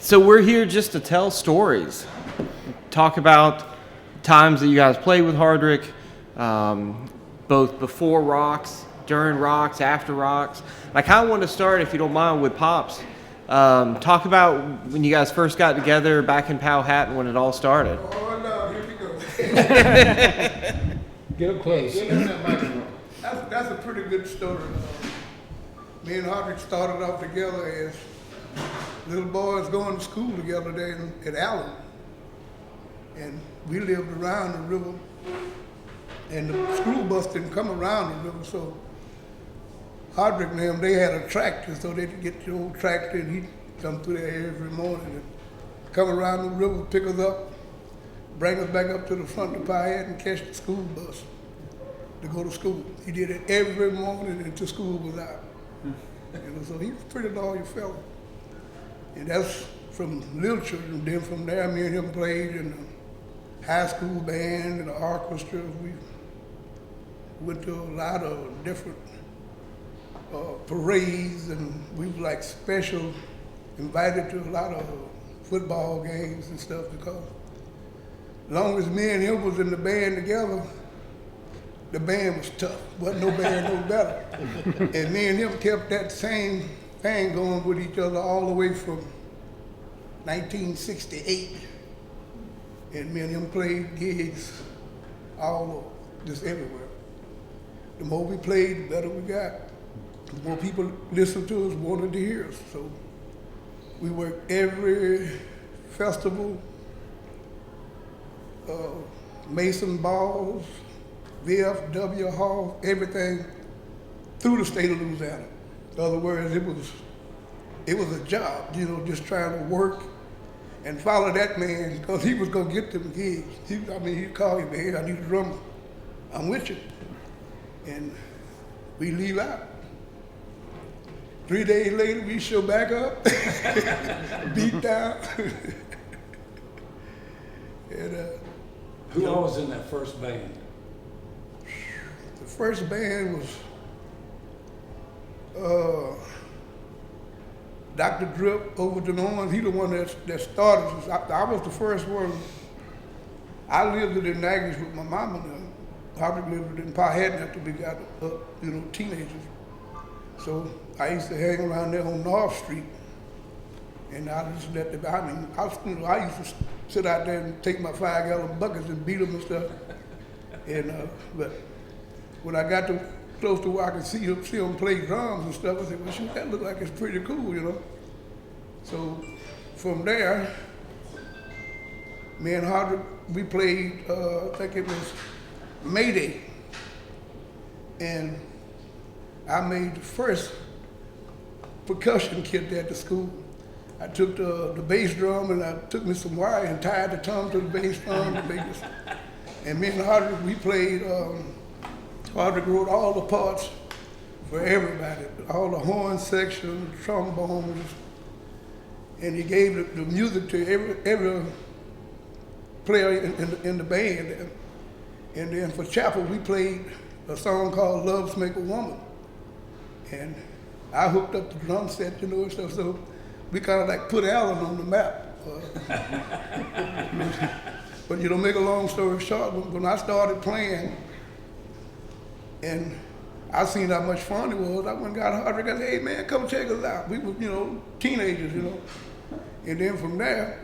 So we're here just to tell stories, talk about times that you guys played with Hardrick, both before Rocks, during Rocks, after Rocks. I kind of want to start, if you don't mind, with Pops. Talk about when you guys first got together back in Powhatan when it all started. Oh no, here we go. Get up close. That's a pretty good story. Me and Hardrick started off together as little boys going to school together there at Allen. And we lived around the river, and the school bus didn't come around the river, so Hardrick and them, they had a tractor, so they'd get the old tractor and he'd come through there every morning and come around the river, pick us up, bring us back up to the front of Powhatan and catch the school bus to go to school. He did it every morning until school was out. So he was a pretty loyal fellow. And that's from little children. Then from there, me and him played in the high school band and the orchestra. We went to a lot of different parades, and we were like special, invited to a lot of football games and stuff, because as long as me and him was in the band together, the band was tough. Wasn't no band no better. And me and him kept that same thing going with each other all the way from 1968. And me and him played gigs all over, just everywhere. The more we played, the better we got. The more people listened to us, wanted to hear us. So we worked every festival, Mason Balls, VFW Hall, everything through the state of Louisiana. In other words, it was a job, just trying to work and follow that man, because he was gonna get them gigs. He'd call you, man, I need a drummer. I'm with you. And we leave out. 3 days later, we show back up, beat down. And, Who all was in that first band? the first band was Dr. Drip over to Orange. He the one that started this. I was the first one. I lived in Natchez with my mama now. Hardrick lived in Powhatan after we got up, teenagers. So I used to hang around there on North Street, and I just let them. I used to sit out there and take my 5-gallon buckets and beat them and stuff. And but when I got to close to where I could see them play drums and stuff, I said, well, shoot, that look like it's pretty cool, So from there, me and Hardrick, we played, I think it was Mayday. And I made the first percussion kit there at the school. I took the bass drum and I took me some wire and tied the tongue to the bass drum to make this. And me and Hardrick, we played, Hardrick wrote all the parts for everybody, all the horn section, trombones, and he gave the music to every player in the band. And then for chapel, we played a song called Loves Make a Woman. And I hooked up the drum set, and stuff, so we kind of like put Allen on the map. But make a long story short, when I started playing, and I seen how much fun it was, I went and got Hardrick. I said, hey man, come check us out. We were, teenagers, And then from there,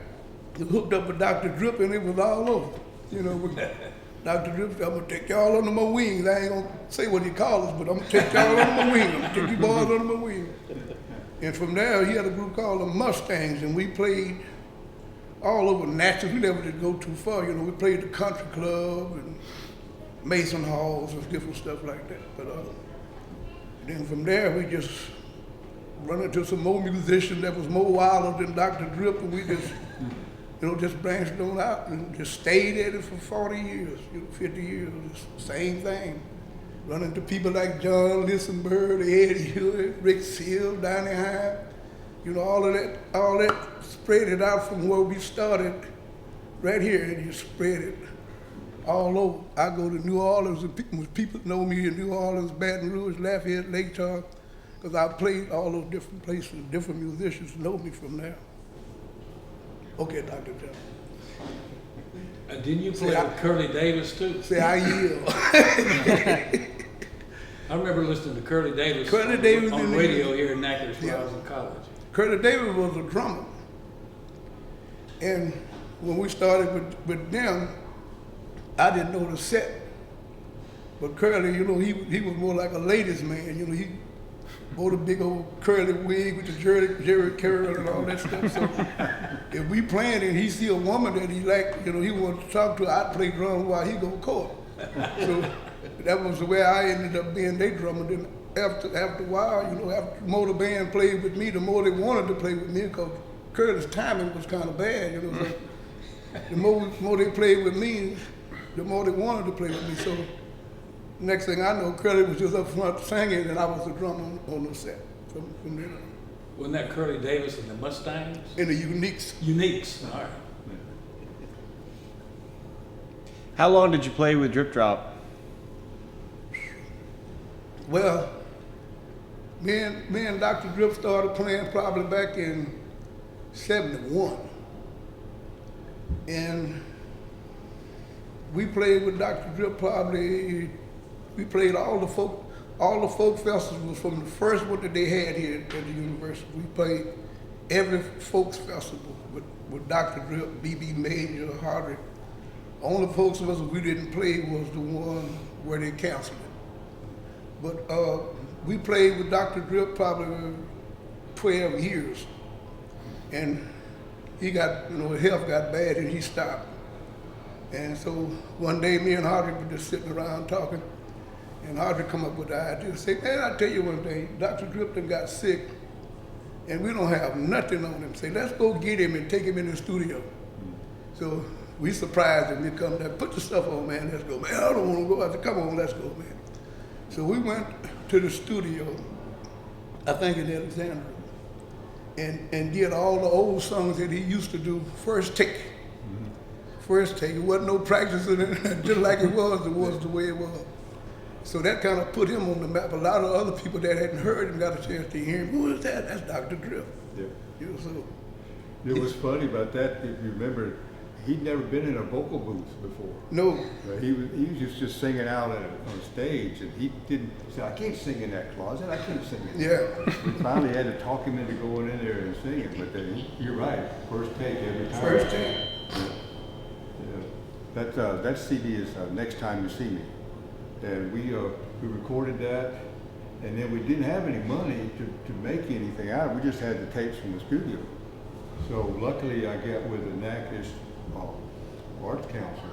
we hooked up with Dr. Drip, and it was all over. With Dr. Drip, I'm gonna take y'all under my wings. I ain't gonna say what he called us, but I'm gonna take y'all under my wings. I'm gonna take you boys under my wings. And from there, he had a group called the Mustangs, and we played all over Natchez. We never did go too far, We played the country club and Mason halls and different stuff like that. But then from there, we just run into some more musicians that was more wilder than Dr. Drip, and we just, just branched on out and just stayed at it for 40 years, 50 years, just same thing. Run into people like John Lissenberg, Eddie Hood, Rick Seal, Donnie Hine, all of that spread it out from where we started right here, and you spread it all over. I go to New Orleans, and people know me in New Orleans, Baton Rouge, Lafayette, Lake Charles, because I played all those different places. Different musicians know me from there. Okay, Dr. Jones. Didn't you play See, with Curly Davis too? Say, I yield. I remember listening to Curly Davis Curly Davis on in the- radio here in Natchitoches when Yeah. I was in college. Curly Davis was a drummer. And when we started with them, I didn't know the set. But Curly, you know, he was more like a ladies' man. You know, he wore the big old curly wig with the Jerry curl and all that stuff. So if we playing and he see a woman that he like, you know, he wants to talk to, I'd play drums while he go court. So that was the way I ended up being their drummer. Then after a while, you know, after the more the band played with me, the more they wanted to play with me because Curly's timing was kind of bad, you know. So the more they played with me, the more they wanted to play with me. So next thing I know, Curly was just up front singing, and I was the drummer on the set from then on. Wasn't that Curly Davis and the Mustangs? In the Uniques. Uniques. All right. How long did you play with Drip Drop? Well, me and Dr. Drip started playing probably back in '71. And we played with Dr. Drip probably, we played all the folk festivals from the first one that they had here at the university. We played every folks festival with Dr. Drip, B.B. Major, Hardrick. Only folks festival we didn't play was the one where they canceled it. But we played with Dr. Drip probably 12 years. And he got, you know, his health got bad and he stopped. And so one day me and Hardrick were just sitting around talking, and Hardrick come up with the idea, say, man, I'll tell you one thing, Dr. Drip done got sick and we don't have nothing on him. Say, let's go get him and take him in the studio. So we surprised him. He come there, put the stuff on, man, let's go. Man, I don't want to go. I said, come on, let's go, man. So we went to the studio, I think in Alexandria, and did all the old songs that he used to do, first take. First take. It wasn't no practicing it, just like it was the way it was. So that kind of put him on the map. A lot of other people that hadn't heard him got a chance to hear him. Who is that? That's Dr. Drip. Yeah. You know, so It was funny about that, if you remember, he'd never been in a vocal booth before. no, He was just singing out on stage, and he didn't say, I can't sing in that closet, I can't sing in there. yeah, We finally had to talk him into going in there and singing, but then, you're right, first take every time. first take. Yeah. That CD is Next Time You See Me. And we recorded that, and then we didn't have any money to make anything out of it. We just had the tapes from the studio. So luckily I got with the Natchitoches Arts Council,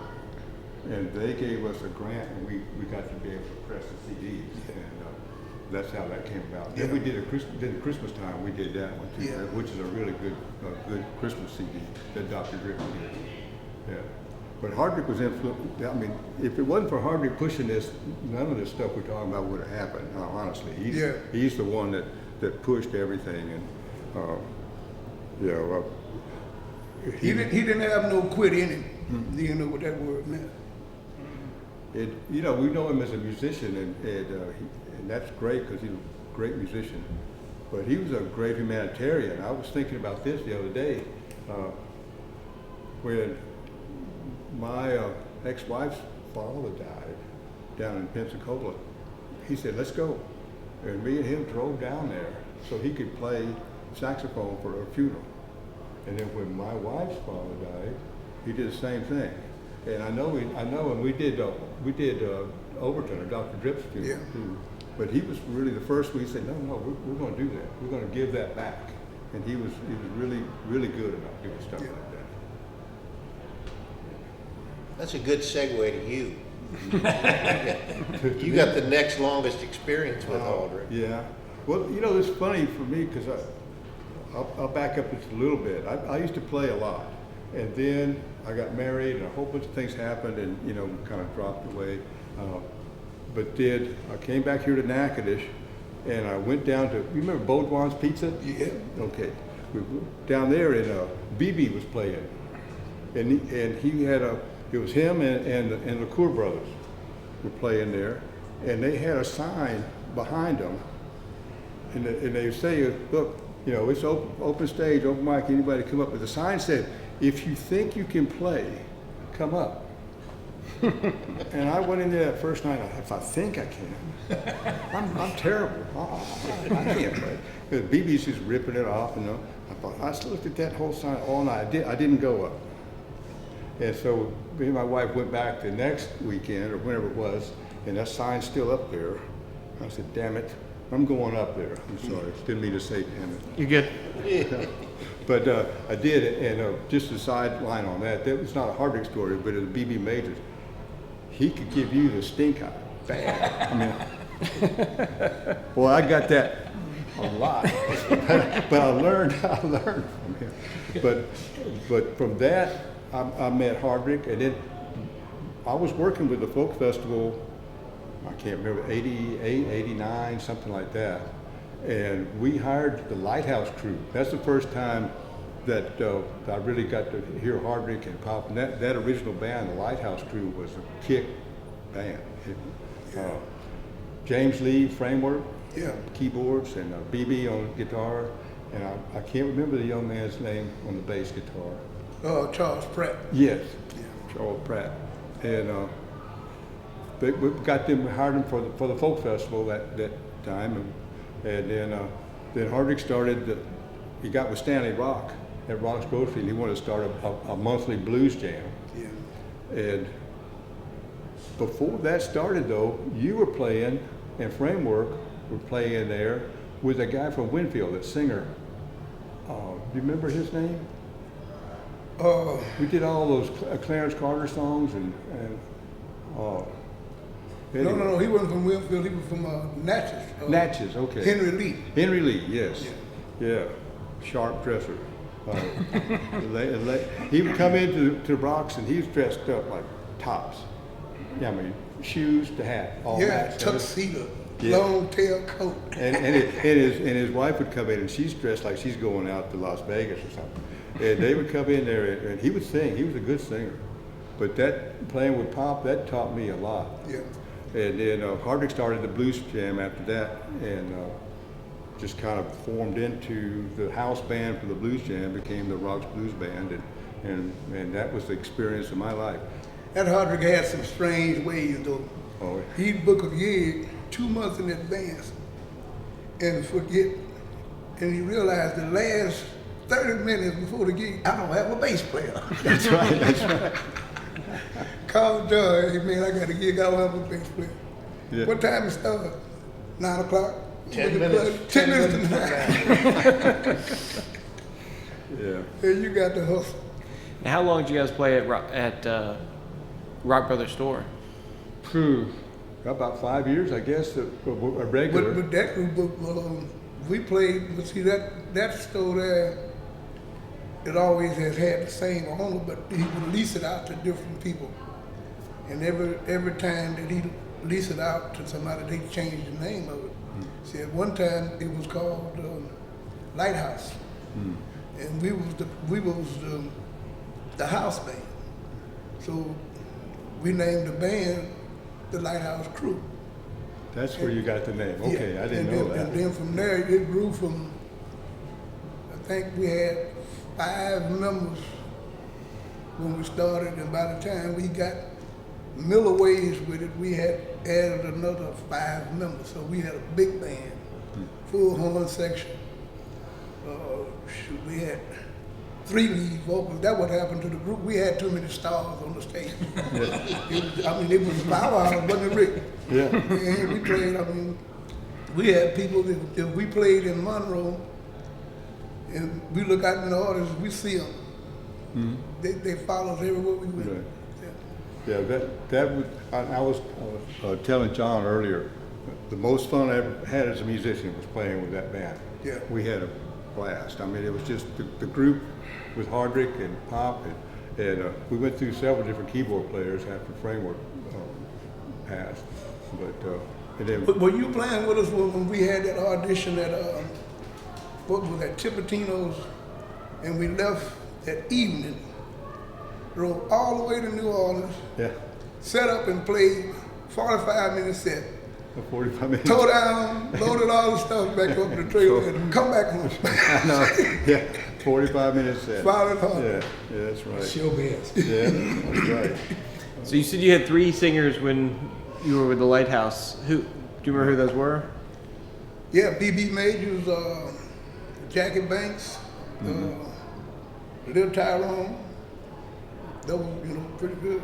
and they gave us a grant, and we got to be able to press the CDs, and that's how that came about. Then we did a Christmas time, we did that one too, Yeah. which is a really good Christmas CD that Dr. Drip did. Yeah. But Hardrick was influenced. I mean, if it wasn't for Hardrick pushing this, none of this stuff we're talking about would have happened. Honestly, he's the one that pushed everything, and He didn't have no quit in him. You know what that word meant. we know him as a musician, and that's great because he's a great musician. But he was a great humanitarian. I was thinking about this the other day when my ex-wife's father died down in Pensacola. He said, let's go. And me and him drove down there so he could play saxophone for her funeral. And then when my wife's father died, he did the same thing. And I know, and we did Overton, or Dr. Drip's funeral too. But he was really the first one. He said, no, we're going to do that. We're going to give that back. And he was really, really good about doing stuff like that. That's a good segue to you. You got the next longest experience with Hardrick. Yeah. Well, it's funny for me because I'll back up just a little bit. I used to play a lot, and then I got married, and a whole bunch of things happened, and kind of dropped away. But I came back here to Natchitoches, and I went down to. You remember Baudouin's Pizza? Yeah. Okay. We went down there, and BB was playing, and he had It was him and the LaCour brothers were playing there, and they had a sign behind them, and they say, look, it's open stage, open mic, anybody come up. But the sign said, if you think you can play, come up. And I went in there that first night. If I think I can, I'm terrible. I can't play. BB's just ripping it off, you know. I still looked at that whole sign all night. I didn't go up. And so me and my wife went back the next weekend or whenever it was, and that sign's still up there. I said, damn it, I'm going up there. I'm sorry, didn't mean to say damn it. You good? But I did, and just a sideline on that, that was not a Hardrick story, but it was BB Majors. He could give you the stink eye, bad. I mean, boy, I got that a lot, but I learned from him. But from that, I met Hardrick, and then I was working with the folk festival, I can't remember, 88, 89, something like that. And we hired the Lighthouse crew. That's the first time that I really got to hear Hardrick and Pop. And that original band, the Lighthouse crew, was a kick band. James Lee, framework, keyboards, and BB on guitar. And I can't remember the young man's name on the bass guitar. Charles Pratt. Yes, Charles Pratt. And we got them, hired them for the folk festival that time. And then Hardrick started, he got with Stanley Rock at Rock's Grocery, and he wanted to start a monthly blues jam. Yeah. And before that started though, you were playing, and Framework were playing there with a guy from Winfield, that singer. Do you remember his name? We did all those Clarence Carter songs and anyway. No, he wasn't from Winfield, he was from Natchez. Natchez, okay. Henry Lee. Henry Lee, yes. Yeah. Sharp dresser. He would come into Rocks and he was dressed up like tops. Yeah, I mean, shoes to hat, all matched. Tuxedo, Yeah. long tail coat. And his wife would come in and she's dressed like she's going out to Las Vegas or something. And they would come in there and he would sing. He was a good singer. But that playing with Pop, that taught me a lot. Yeah. And then Hardrick started the blues jam after that, and just kind of formed into the house band for the blues jam, became the Rocks Blues Band, and that was the experience of my life. That Hardrick had some strange ways though. Oh, He'd book a gig 2 months in advance and forget, and he realized the last 30 minutes before the gig, I don't have a bass player. that's right. Called Joy, hey man, I got a gig, I don't have a bass player. Yeah. What time it start? 9 o'clock? 10 minutes. 10 minutes to 9. Yeah. And you got the hustle. Now, how long did you guys play at Rock Brothers Store? About 5 years, I guess, a regular. But that group, we played, but see that store there, it always has had the same owner, but he would lease it out to different people. And every time that he leased it out to somebody, they changed the name of it. See, at one time it was called Lighthouse, and we was the house band. So we named the band the Lighthouse Crew. That's where you got the name. Okay, I didn't know that. And then from there it grew from, I think we had 5 members when we started, and by the time we got Miller Ways with it, we had added another 5 members. So we had a big band, full horn section. We had 3 lead vocals. That what happened to the group. We had too many stars on the stage. It was power, wasn't it, Rick? Yeah. And we played, we had people that we played in Monroe, and we look out in the audience, we see them. They follow us everywhere we went. Right. Yeah, that was, I was telling John earlier, the most fun I ever had as a musician was playing with that band. Yeah. We had a blast. I mean, it was just the group with Hardrick and Pop, and we went through several different keyboard players after Framework passed. And then, But were you playing with us when we had that audition at, what was that, Tipitino's, and we left that evening, drove all the way to New Orleans, yeah, set up and played 45-minute set. 45 minutes. Tore down, loaded all the stuff back up the trailer, and come back home. I know, yeah. 45-minute set. Violent Hardrick. Yeah, that's right. Showbiz. Yeah, that's right. So you said you had 3 singers when you were with the Lighthouse. Do you remember who those were? Yeah, B.B. Majors, Jackie Banks, Lil Tyrone. That was, pretty good.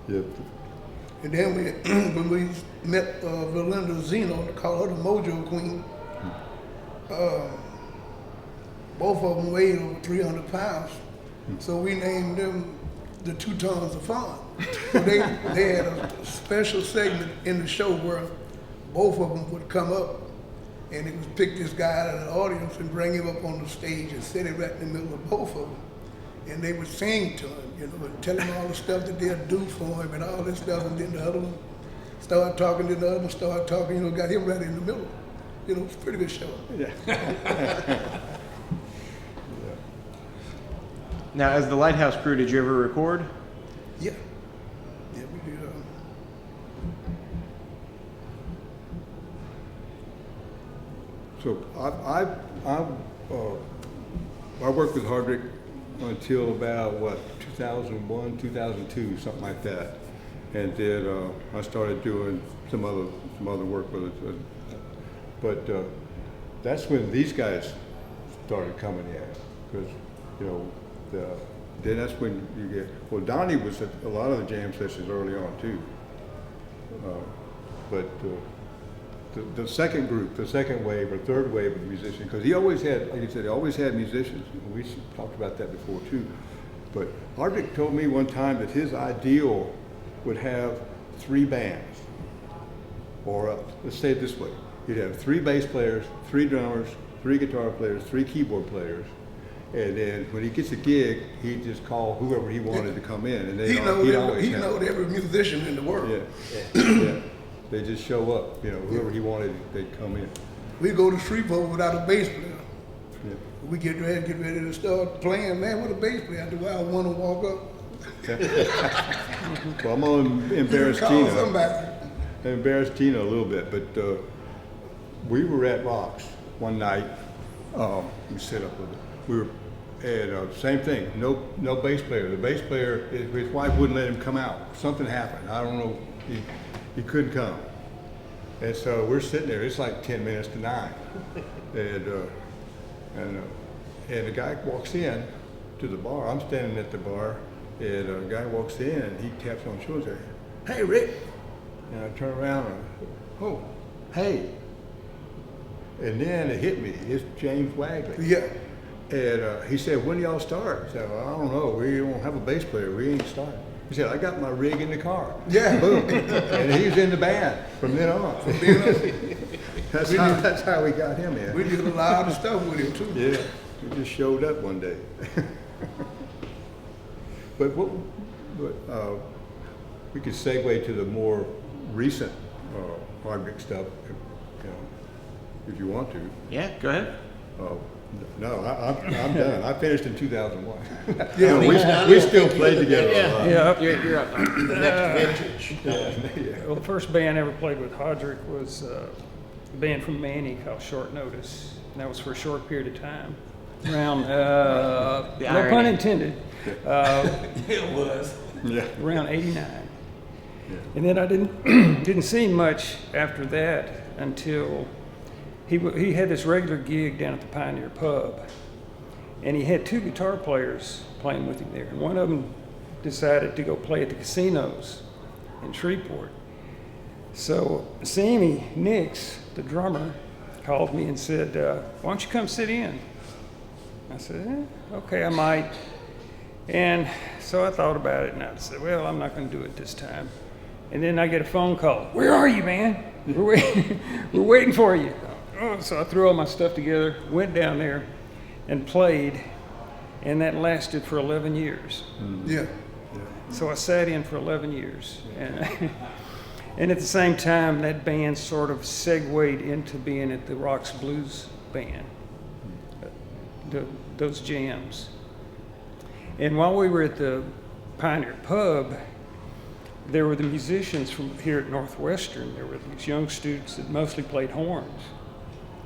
Yeah. And then when we met Valinda Zeno, they call her the Mojo Queen, both of them weighed over 300 pounds. So we named them the 2 Tons of Fun. So they had a special segment in the show where both of them would come up and it was pick this guy out of the audience and bring him up on the stage and sit him right in the middle of both of them. And they would sing to him, and tell him all the stuff that they'll do for him and all this stuff. And then the other one started talking, then the other one started talking, got him right in the middle. It's a pretty good show. Yeah. Now, as the Lighthouse crew, did you ever record? Yeah. Yeah, we did. So I worked with Hardrick until about 2001, 2002, something like that, and then I started doing some other work with it. But that's when these guys started coming in, because then that's when you get. Well, Donnie was at a lot of the jam sessions early on too, but. The second group, the second wave or third wave of musicians, because he always had, like you said, he always had musicians. We talked about that before too. But Hardrick told me one time that his ideal would have 3 bands, or let's say it this way: he'd have 3 bass players, 3 drummers, 3 guitar players, 3 keyboard players, and then when he gets a gig, he'd just call whoever he wanted to come in, and he knowed every musician in the world. Yeah. They just show up, whoever he wanted, they'd come in. We go to Shreveport without a bass player. Yeah. We get ready to start playing. Man, what a bass player! After a while, one will walk up. Well, I'm gonna embarrass Call Tina. somebody. I embarrassed Tina a little bit, but we were at Rocks one night. We set up with it. We were and same thing. No bass player. The bass player, his wife wouldn't let him come out. Something happened. I don't know. He couldn't come. And so we're sitting there, it's like 10 minutes to 9. And the guy walks in to the bar. I'm standing at the bar, and a guy walks in and he taps on the shoulder and says, "Hey, Rick." And I turn around and, "Oh, hey." And then it hit me, it's James Wagley. Yeah. And he said, "When do y'all start?" I said, "Well, I don't know, we don't have a bass player, we ain't starting." He said, "I got my rig in the car." Yeah. Boom. And he was in the band from then on. That's how we got him in. We did a lot of stuff with him too. Yeah, he just showed up one day. But we could segue to the more recent Hardrick stuff, if you want to. Yeah, go ahead. No, I'm done. I finished in 2001. Yeah, we still played together a lot. Yeah. You're up. The next vintage. Well, the first band I ever played with Hardrick was a band from Manny called Short Notice. And that was for a short period of time. Around, no irony. pun intended, It was. Yeah. around 89. And then I didn't see much after that until he had this regular gig down at the Pioneer Pub. And he had 2 guitar players playing with him there. And one of them decided to go play at the casinos in Shreveport. So Sammy Nix, the drummer, called me and said, "Why don't you come sit in?" I said, "Okay, I might." And so I thought about it and I said, "Well, I'm not going to do it this time." And then I get a phone call. "Where are you, man? We're waiting for you." Oh, so I threw all my stuff together, went down there and played, and that lasted for 11 years. Yeah. So I sat in for 11 years. And at the same time, that band sort of segued into being at the Rocks Blues Band, those jams. And while we were at the Pioneer Pub, there were the musicians from here at Northwestern. There were these young students that mostly played horns,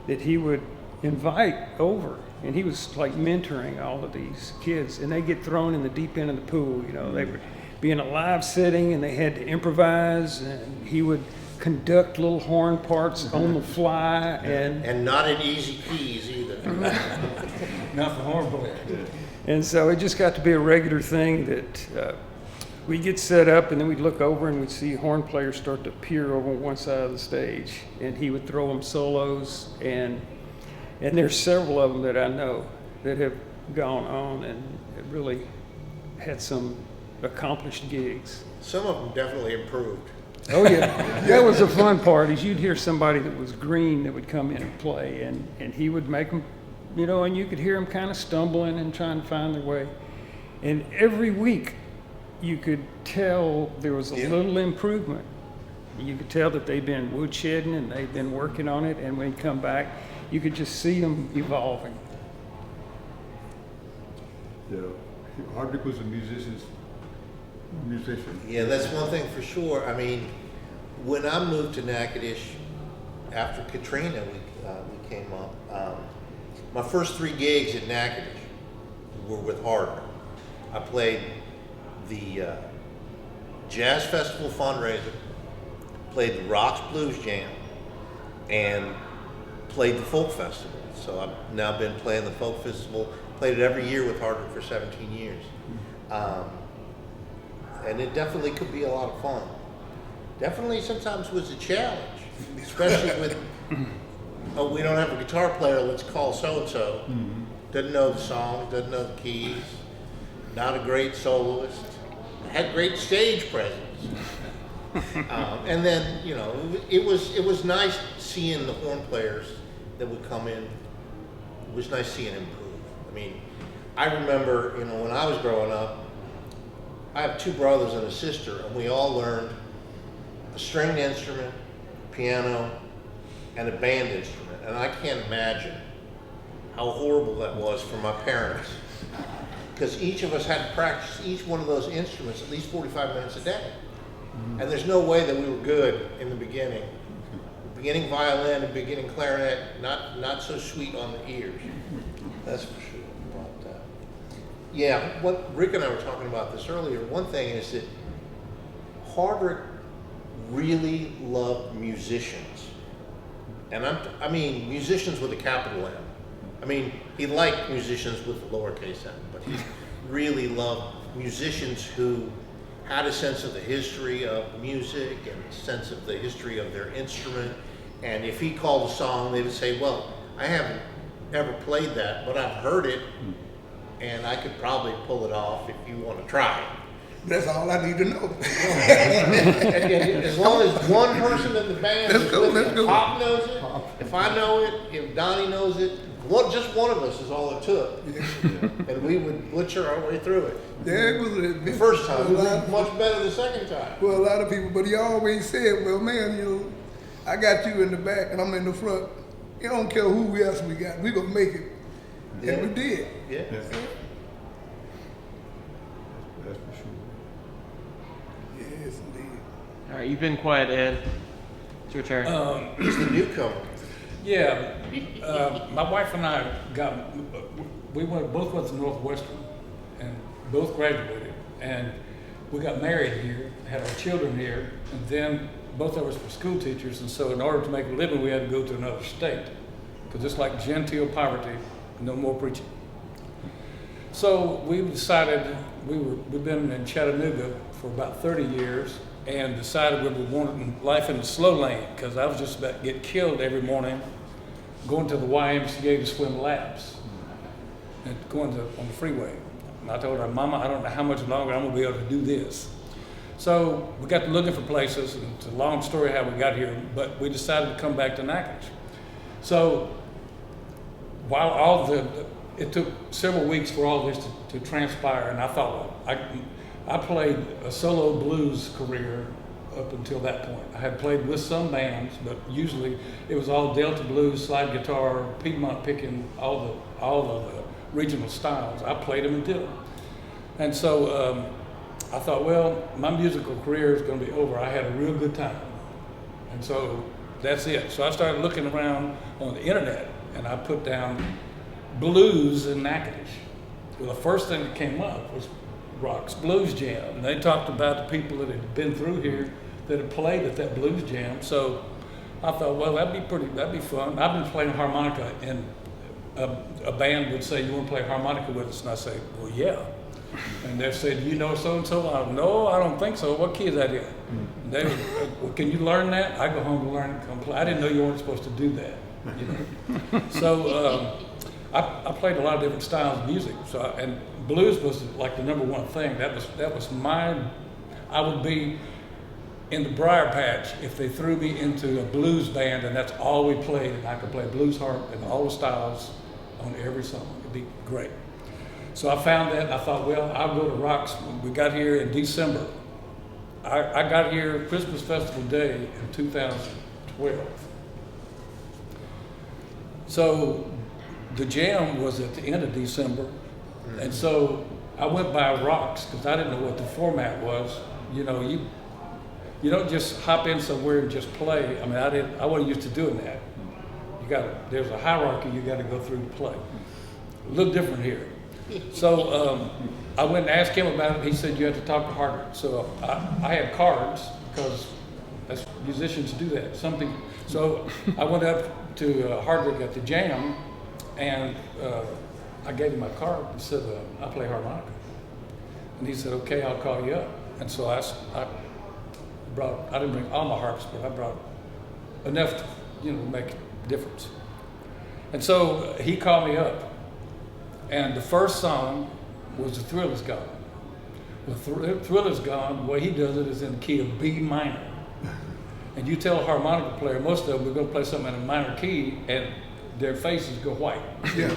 that he would invite over, and he was like mentoring all of these kids, and they get thrown in the deep end of the pool. You know, they would be in a live setting, and they had to improvise, and he would conduct little horn parts on the fly, And not at easy keys either. Not for horrible. and so it just got to be a regular thing that we'd get set up, and then we'd look over and we'd see horn players start to appear over on one side of the stage, and he would throw them solos, and there's several of them that I know that have gone on and have really had some accomplished gigs. Some of them definitely improved. Oh yeah, that was the fun part. Is you'd hear somebody that was green that would come in and play, and he would make them, you know, and you could hear them kind of stumbling and trying to find their way. And every week, you could tell there was a little improvement. You could tell that they'd been woodshedding and they'd been working on it, and when he'd come back, you could just see them evolving. Yeah, Hardrick was a musician. Yeah, that's one thing for sure. I mean, when I moved to Natchitoches after Katrina, we came up. My first 3 gigs at Natchitoches were with Hardrick. I played the Jazz Festival fundraiser, played the Rocks Blues Jam, and played the Folk Festival. So I've now been playing the Folk Festival, played it every year with Hardrick for 17 years. And it definitely could be a lot of fun. Definitely sometimes was a challenge, especially with, oh, we don't have a guitar player, let's call so-and-so. Doesn't know the songs, doesn't know the keys, not a great soloist, had great stage presence. And then, you know, it was nice seeing the horn players that would come in. It was nice seeing them improve. I mean, I remember, you know, when I was growing up, I have 2 brothers and a sister, and we all learned a stringed instrument, piano, and a band instrument. And I can't imagine how horrible that was for my parents, because each of us had to practice each one of those instruments at least 45 minutes a day. And there's no way that we were good in the beginning. Beginning violin and beginning clarinet, not so sweet on the ears. That's for sure. But, yeah, what Rick and I were talking about this earlier. One thing is that Hardrick really loved musicians, and I mean musicians with a capital M. I mean, he liked musicians with a lowercase m, but he really loved musicians who had a sense of the history of music and a sense of the history of their instrument. And if he called a song, they would say, well, I haven't ever played that, but I've heard it, and I could probably pull it off if you want to try it. That's all I need to know. And as long as one person in the band Let's is go, with let's it, go. Pop knows it, if I know it, if Donnie knows it, just one of us is all it took. And we would butcher our way through it. Yeah, it was The first time, it was much better the second time. Well, a lot of people, but he always said, well, man, you know, I got you in the back and I'm in the front. You don't care who else we got. We gonna make it. Yeah. And we did. Yeah. That's for sure. Yes, indeed. All right, you've been quiet, Ed. It's your turn. He's the newcomer. Yeah, my wife and I both went to Northwestern and both graduated, and we got married here, had our children here, and then both of us were school teachers, and so in order to make a living, we had to go to another state, because it's like genteel poverty, no more preaching. So we decided, we've been in Chattanooga for about 30 years, and decided we wanted life in the slow lane, because I was just about to get killed every morning going to the YMCA to swim laps and going on the freeway. And I told her, Mama, I don't know how much longer I'm going to be able to do this. So we got to looking for places, and it's a long story how we got here, but we decided to come back to Natchitoches. So while it took several weeks for all this to transpire, and I thought, I played a solo blues career up until that point. I had played with some bands, but usually it was all Delta blues, slide guitar, Piedmont picking, all of the regional styles. I played them and did them. And so I thought, well, my musical career is going to be over. I had a real good time. And so that's it. So I started looking around on the internet and I put down blues in Natchitoches. Well, the first thing that came up was Rock's Blues Jam. And they talked about the people that had been through here that had played at that blues jam. So I thought, well, that'd be fun. I've been playing harmonica, and a band would say, "You want to play harmonica with us?" And I say, "Well, yeah." And they said, "You know so and so?" No, I don't think so. What key is that in? And they would, well, can you learn that? I go home to learn and come play. I didn't know you weren't supposed to do that. You know? So I played a lot of different styles of music. So and blues was like the number one thing. That was mine. I would be in the Briar Patch if they threw me into a blues band, and that's all we played, and I could play blues harp and all the styles on every song. It'd be great. So I found that, and I thought, well, I'll go to Rocks. We got here in December. I got here Christmas Festival Day in 2012. So the jam was at the end of December, and so I went by Rocks because I didn't know what the format was. You know, you don't just hop in somewhere and just play. I mean, I wasn't used to doing that. There's a hierarchy you got to go through to play. A little different here. So I went and asked him about it. He said you have to talk to Hardrick. So I had cards because musicians do that. So I went up to Hardrick at the jam, and I gave him my card and said, I play harmonica. And he said, okay, I'll call you up. And so I didn't bring all my harps, but I brought enough to, make a difference. And so he called me up, and the first song was The Thrill Is Gone. The Thrill Is Gone, the way he does it is in the key of B minor. And you tell a harmonica player, most of them, we're going to play something in a minor key, and their faces go white. Yeah.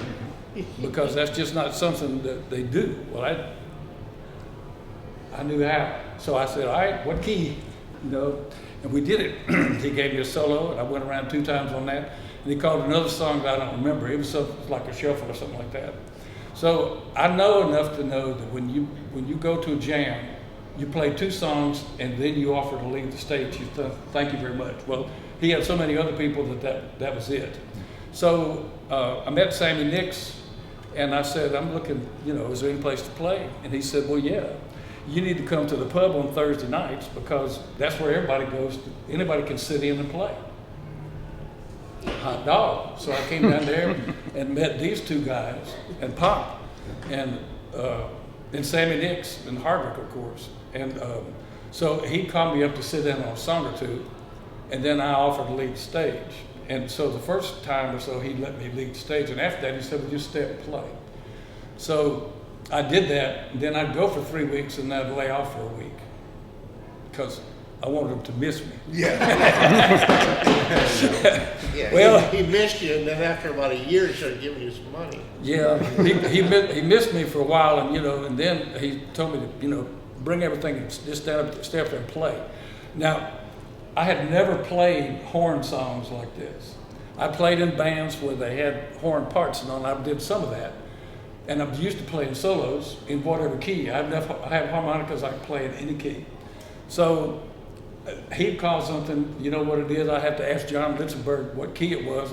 Because that's just not something that they do. Well, I knew how. So I said, all right, what key? And we did it. He gave me a solo, and I went around 2 times on that. And he called another song that I don't remember. It was like a shuffle or something like that. So I know enough to know that when you go to a jam, you play 2 songs, and then you offer to leave the stage. You thank you very much. Well, he had so many other people that was it. So I met Sammy Nix, and I said, I'm looking, is there any place to play? And he said, well, yeah. You need to come to the pub on Thursday nights because that's where everybody goes. Anybody can sit in and play. Hot dog. So I came down there and met these 2 guys and Pop and Sammy Nix and Hardrick, of course. And so he called me up to sit in on a song or 2, and then I offered to lead the stage. And so the first time or so he let me lead the stage, and after that he said, well, just stay and play. So I did that, and then I'd go for 3 weeks, and then I'd lay off for a week because I wanted them to miss me. Yeah. Yeah, Well, he missed you, and then after about a year, he started giving you some money. Yeah, he missed me for a while, and then he told me to bring everything and just stay up there and play. Now, I had never played horn songs like this. I played in bands where they had horn parts, and I did some of that. And I'm used to playing solos in whatever key. I have harmonicas I can play in any key. So he'd call something, you know what it is, I have to ask John Litzenberg what key it was,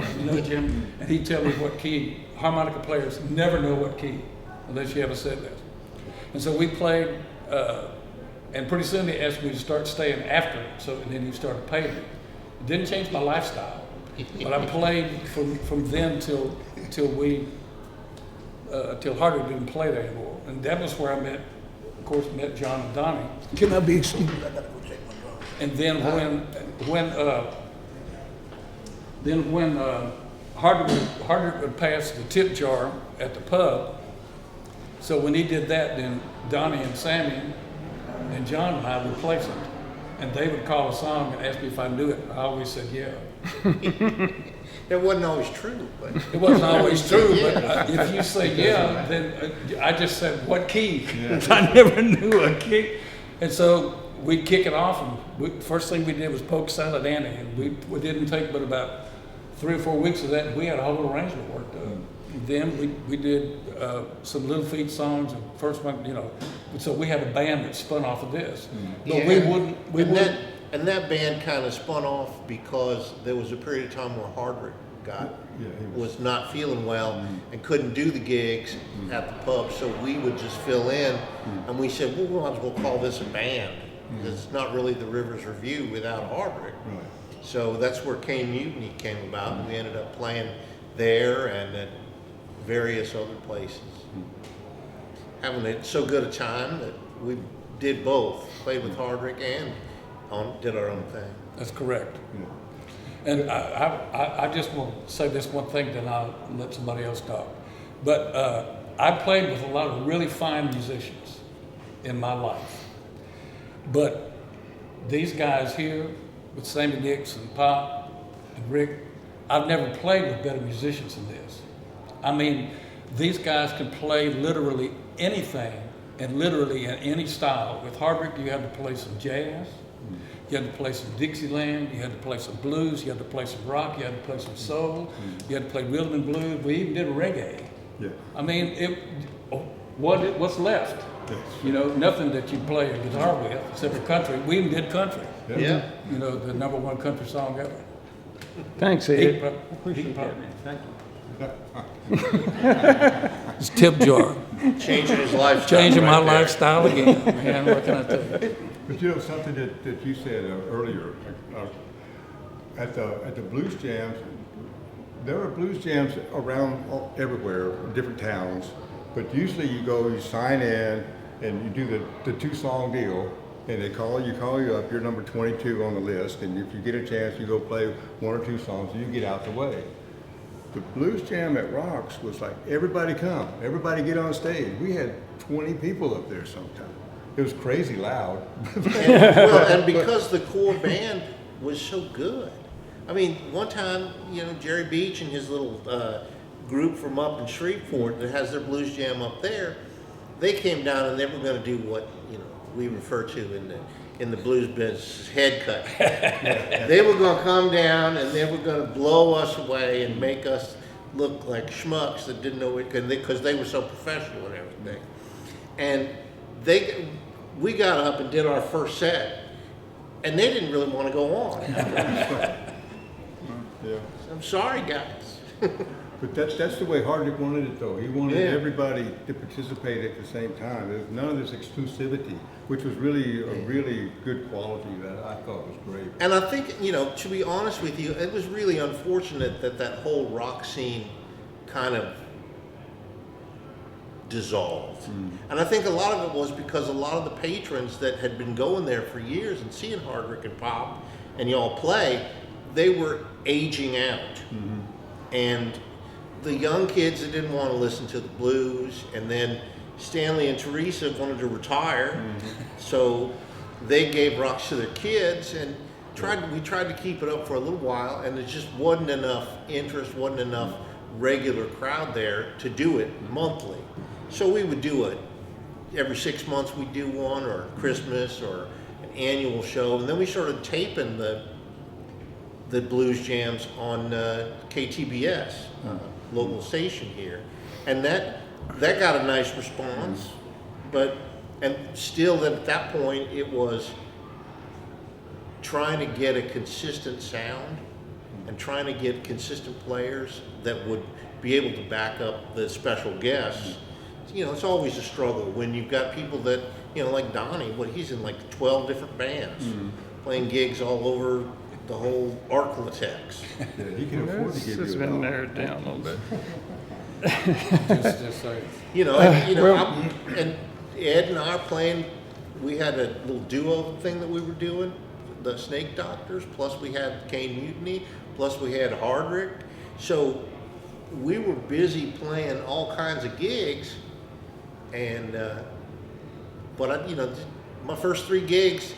Jim, and he'd tell me what key. Harmonica players never know what key unless you have a set list. And so we played, and pretty soon they asked me to start staying after, and then he started paying me. It didn't change my lifestyle, but I played from then till Hardrick didn't play there anymore. And that was where I met John and Donnie. Can I be excused? I gotta go check my drum. And then when Hardrick would pass the tip jar at the pub, so when he did that, then Donnie and Sammy and John and I would play something. And they would call a song and ask me if I knew it. I always said yeah. That wasn't always true, but It wasn't always true, but if you say yeah, then I just said, what key? Yeah. I never knew a key. And so we'd kick it off, and first thing we did was Polka Silent Annie, and we didn't take but about 3 or 4 weeks of that, and we had a whole arrangement worked up. Then we did some Little Feat songs, and first one, so we had a band that spun off of this. But yeah. we wouldn't. And that band kind of spun off because there was a period of time where Hardrick was not feeling well and couldn't do the gigs at the pub, so we would just fill in. And we said, well, we might as well call this a band, because it's not really the Rivers Review without Hardrick. Right. So that's where Cane Mutiny came about, and we ended up playing there and at various other places. Having so good a time that we did both, played with Hardrick and did our own thing. That's correct. And I just want to say this one thing, then I'll let somebody else talk. But I played with a lot of really fine musicians in my life. But these guys here, with Sammy Nix and Pop and Rick, I've never played with better musicians than this. I mean, these guys can play literally anything and literally in any style. With Hardrick, you had to play some jazz, you had to play some Dixieland, you had to play some blues, you had to play some rock, you had to play some soul, you had to play rhythm and blues. We even did reggae. Yeah. I mean, what's left? You know, nothing that you play a guitar with except for country. We even did country. Yeah. You know, the #1 country song ever. Thanks, He Ed. prob- Appreciate he prob- that, man. Thank you. It's tip jar. Changing his lifestyle. Changing my right there. lifestyle again, man. What can I tell you? But you know, something that you said earlier, at the blues jams, there are blues jams around everywhere, different towns, but usually you go, you sign in, and you do the 2-song deal, and they call you up, you're number 22 on the list, and if you get a chance, you go play 1 or 2 songs, and you get out the way. The blues jam at Rocks was like, everybody come, everybody get on stage. We had 20 people up there sometime. It was crazy loud. And because the core band was so good. I mean, one time, you know, Jerry Beach and his little group from up in Shreveport that has their blues jam up there, they came down and they were going to do what, you know, we refer to in the blues business head cut. They were going to come down and they were going to blow us away and make us look like schmucks that didn't know it, because they were so professional and everything. And we got up and did our first set, and they didn't really want to go on. Yeah. I'm sorry, guys. But that's the way Hardrick wanted it, though. He wanted Yeah. everybody to participate at the same time. There's none of this exclusivity, which was really a really good quality that I thought was great. And I think, you know, to be honest with you, it was really unfortunate that whole rock scene kind of dissolved. And I think a lot of it was because a lot of the patrons that had been going there for years and seeing Hardrick and Pop and y'all play, they were aging out. And the young kids that didn't want to listen to the blues, and then Stanley and Teresa wanted to retire, so they gave Rocks to their kids, and we tried to keep it up for a little while, and there just wasn't enough interest, wasn't enough regular crowd there to do it monthly. So we would do it every 6 months. We'd do one, or Christmas, or an annual show, and then we started taping the blues jams on KTBS, local station here, and that got a nice response. And still at that point, it was trying to get a consistent sound and trying to get consistent players that would be able to back up the special guests. You know, it's always a struggle when you've got people that, you know, like Donnie, he's in like 12 different bands, playing gigs all over the whole Arklatex. Yeah, he can afford to give It's you been $1. narrowed down a little bit. Just say. You know, and Ed and I are playing. We had a little duo thing that we were doing, the Snake Doctors. Plus we had Cane Mutiny. Plus we had Hardrick. So we were busy playing all kinds of gigs. And my first 3 gigs,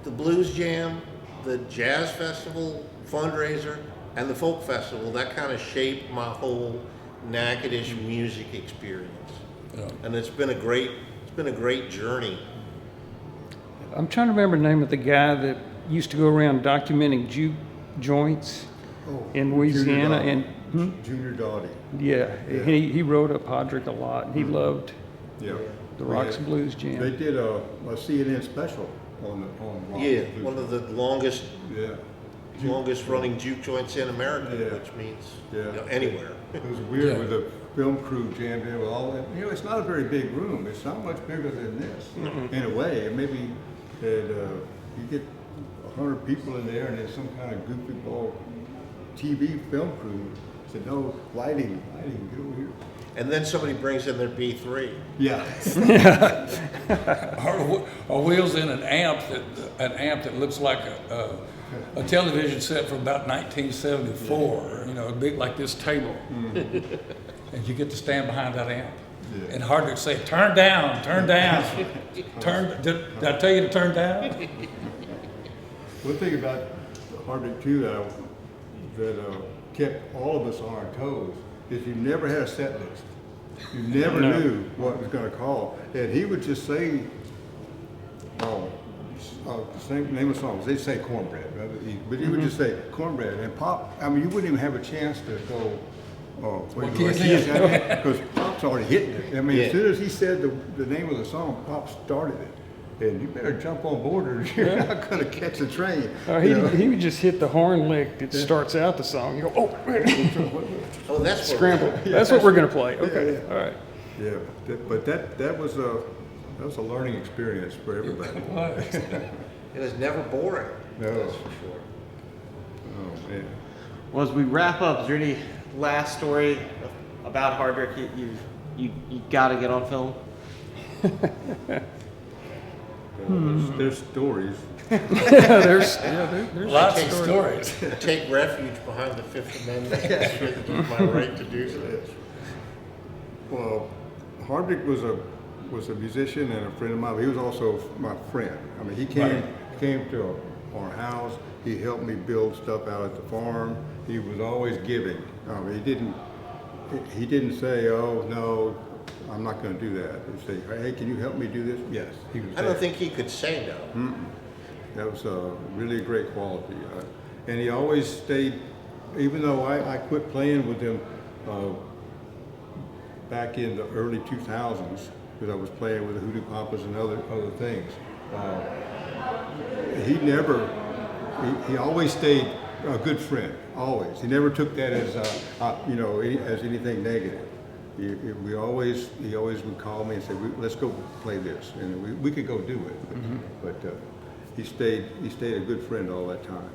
the Blues Jam, the Jazz Festival fundraiser, and the Folk Festival, that kind of shaped my whole Natchitoches music experience. Yeah. And it's been a great journey. I'm trying to remember the name of the guy that used to go around documenting juke joints in Louisiana. Junior Doughty. Yeah, he wrote up Hardrick a lot, and he loved Yeah. the Rocks and Blues Jam. They did a CNN special on Rock Yeah, Blues one of Jam. the longest Yeah. longest running juke joints in America, Yeah. which means Yeah. anywhere. It was weird Yeah. with the film crew jammed in with all that. You know, it's not a very big room. It's not much bigger than this, in a way. And maybe you get 100 people in there, and there's some kind of goofy ball TV film crew. Said, no, lighting, get over here. And then somebody brings in their B3. Yeah. Our wheels in an amp that looks like a television set from about 1974. You know, big like this table, and you get to stand behind that amp. Yeah. And Hardrick say, "Turn down, turn down, turn." Did I tell you to turn down? One thing about Hardrick too that kept all of us on our toes is you never had a set list. You never knew what was going to call, and he would just say, same name of songs. They'd say cornbread, right? But he would just say cornbread and Pop. I mean, you wouldn't even have a chance to go. Because Pop's already hitting it. I mean, as soon as he said the name of the song, Pop started it. And you better jump on board or you're not going to catch the train. He would just hit the horn lick that starts out the song. You go, oh, Oh, that's what scramble. That's what we're going to play. Okay, all right. Yeah, but that was a learning experience for everybody. It was never boring. No. That's for sure. Oh man. Well, as we wrap up, is there any last story about Hardrick you got to get on film? There's stories. There's Lots of stories. Take refuge behind the Fifth Amendment. It's my right to do so. Well, Hardrick was a musician and a friend of mine. He was also my friend. I mean, he came to our house. He helped me build stuff out at the farm. He was always giving. He didn't say, "Oh no, I'm not going to do that." He'd say, "Hey, can you help me do this?" Yes, he was. I don't think he could say no. That was really a great quality. And he always stayed, even though I quit playing with him back in the early 2000s, because I was playing with the Hoodoo Papas and other things. He always stayed a good friend, always. He never took that as, as anything negative. He always would call me and say, "Let's go play this," and we could go do it. But he stayed a good friend all that time.